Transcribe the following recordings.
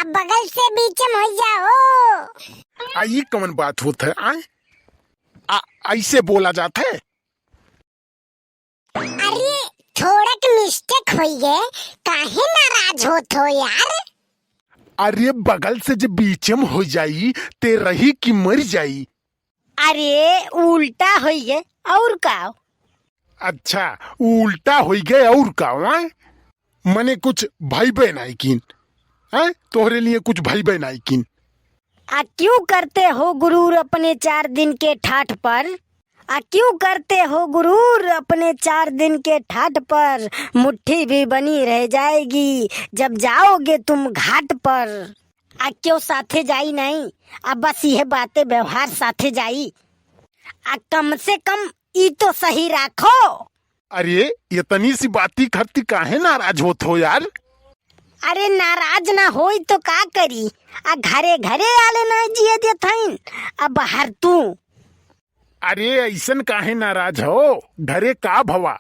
अब बगल से बीच में हो जाओ। ये कौन बात होता है? ऐसे बोला जाता है? अरे थोड़ा मिस्टेक हो गए, काहे नाराज होत हो यार? अरे बगल से जब बीच में हो जाई ते रही कि मर जाई। अरे उल्टा हो गए और का? अच्छा उल्टा हो गए और का? मने कुछ भाई बहन आई किन है तोहरे लिए कुछ भाई बहन आई किन? क्यों करते हो गुरूर अपने 4 दिन के ठाठ पर? क्यों करते हो गुरूर अपने 4 दिन के ठाठ पर? मुट्ठी भी बनी रह जाएगी जब जाओगे तुम घाट पर। क्यों साथे जाई नहीं? बस यह बातें व्यवहार साथे जाई। कम से कम ई तो सही राखो। अरे इतनी सी बाती खरती काहे नाराज होत हो यार? अरे नाराज ना होई तो का करी? घरे घरे आले ना जिए देथाइन, बाहर तू। अरे ऐसन काहे नाराज हो? घरे का भवा?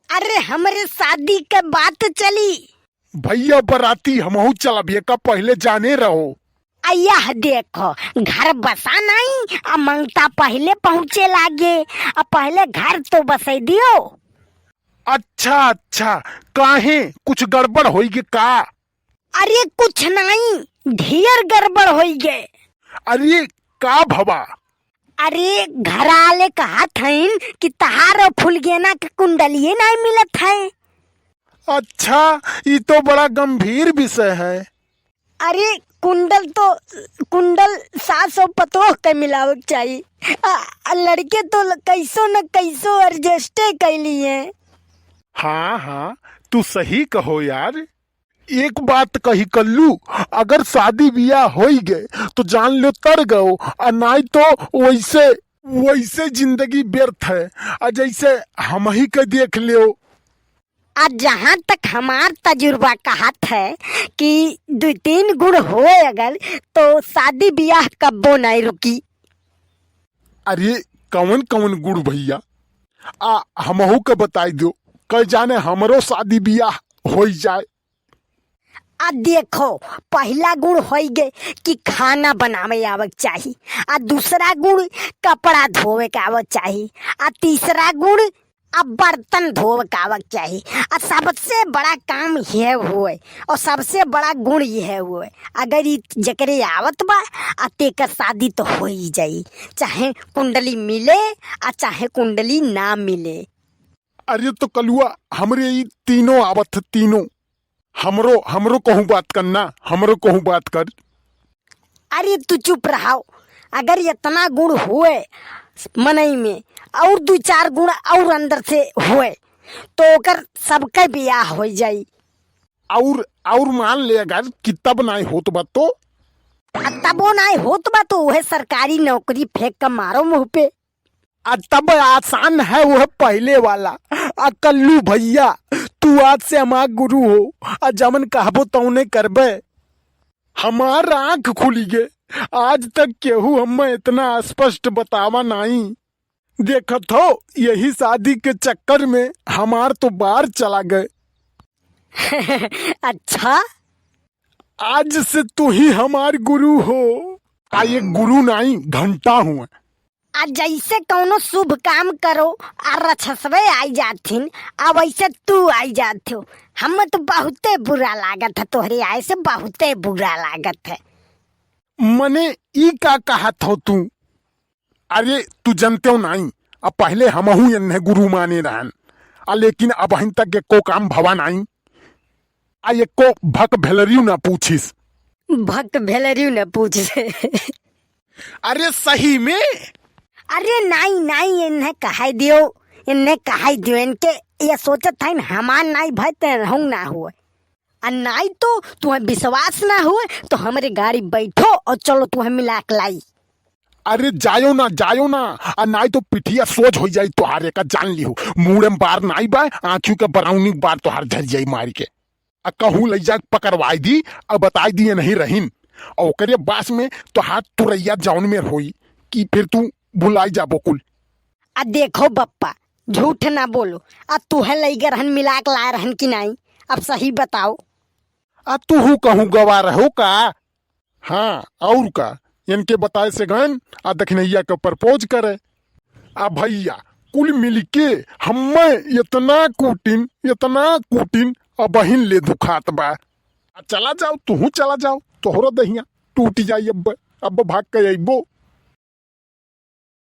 अरे हमरे शादी के बात चली। भैया बराती हमहू चलब का पहले जाने रहो। यह देखो घर बसा नहीं, मंगता पहले पहुँचे लागे। पहले घर तो बसा दियो। अच्छा काहे कुछ गड़बड़ होई का? अरे कुछ नहीं, ढेर गड़बड़ होई गे। अरे का भवा? अरे घर आले कहा थईन कि तहार फुलगेना के कुंडलिये नहीं मिलत है। अच्छा ये तो बड़ा गंभीर विषय है। अरे कुंडल सास और पतोह के मिलावक चाहिए। लड़के तो कैसो न कैसो एडजस्टे कैली है। हाँ तू सही कहो यार। एक बात कही कल्लू, अगर शादी ब्याह हो गए तो जान लो तर गओ, और नहीं तो वैसे जिंदगी व्यर्थ है। और जैसे हम ही के देख लियो। आज जहाँ तक हमार तजुर्बा कहत है कि 2-3 गुण हो अगर तो शादी ब्याह कब्बो नहीं रुकी। अरे कौन गुण भैया? हमहू के बताई दो, कह जाने हमरो शादी ब्याह हो जाए। देखो पहला गुण हो गए कि खाना बनावे आवक चाहिए। दूसरा गुण कपड़ा धोवे के आवक चाहिए। तीसरा गुण बर्तन धोवे के आवक चाहिए। सबसे बड़ा काम यह हुए और सबसे बड़ा गुण यह हुए, अगर ये जकरे आवत बा तेकर शादी तो हो ही जाई, चाहे कुंडली मिले चाहे कुंडली ना मिले। अरे तो कलुआ हमरे ये तीनों आवत है, तीनों। हमरो कहूँ बात करना, हमरो कहूँ बात कर। अरे तू चुप रहो। अगर इतना गुण हुए मनई में और 2-4 गुण और अंदर से हुए तो ओकर सबके ब्याह हो जाई। और मान ले अगर कि तब नहीं होत बा तो? तबो नहीं होत बा तो वह सरकारी नौकरी फेंक कर मारो मुंह पे। तब आसान है वह पहले वाला। कल्लू भैया तू आज से हमार गुरु हो, जमन कहबो तौने करबे। हमार आंख खुली गे, आज तक केहू हमें इतना स्पष्ट बतावा नहीं। देखत हो यही शादी के चक्कर में हमार तो बाहर चला गए। अच्छा आज से तू ही हमार गुरु हो। ये गुरु नहीं घंटा हूँ। जैसे कौनो शुभ काम करो रछसवे आई जाथिन, वैसे तू आई जाती हो। हम तो बहुते बुरा लागत है, तोहरे आए से बहुते बुरा लागत है। मने ई का कहत हो तू? अरे तू जानते हो नहीं, अब पहले हमहू इन्हें गुरु माने रहन, लेकिन अब अहिं तक एको काम भवा नहीं। एको भक भेलरियू ना पूछिस। भक्त भेलरियू न पूछ। अरे सही में? अरे नहीं इन्हें कहा दियो, इनके ये सोचत था हमार नहीं भाई ते रहूं ना हुए। नहीं तो तुम्हें विश्वास ना हुए तो हमारे गाड़ी बैठो और चलो तुम्हें मिला के लाई। अरे जायो ना नहीं तो पिठिया सोच हो जाई तुहारे का, जान लियो। मुंह में बार नहीं बा, आँखों के बराउनी बार तुहार झर जाई मारी के। कहूँ ले जा पकड़वाई दी, अब बताई दिए नहीं रहीन। और ओकरे बास में तुहार तुरैया जौन में होई कि फिर तू भुलाई जा बोकुल। देखो बप्पा झूठ ना बोलो। तू है लई रहन मिला के लाए रहन कि नहीं, अब सही बताओ। आ तू कहूँ गवा रहो का। हाँ और का, इनके बताए से गन आ दखनैया के प्रपोज करे। आ भैया कुल मिल के हमें इतना कूटिन आ बहिन ले दुखात बा। आ चला जाओ, तू चला जाओ, तोहरा दहिया टूट जाई। अब भाग के अइबो।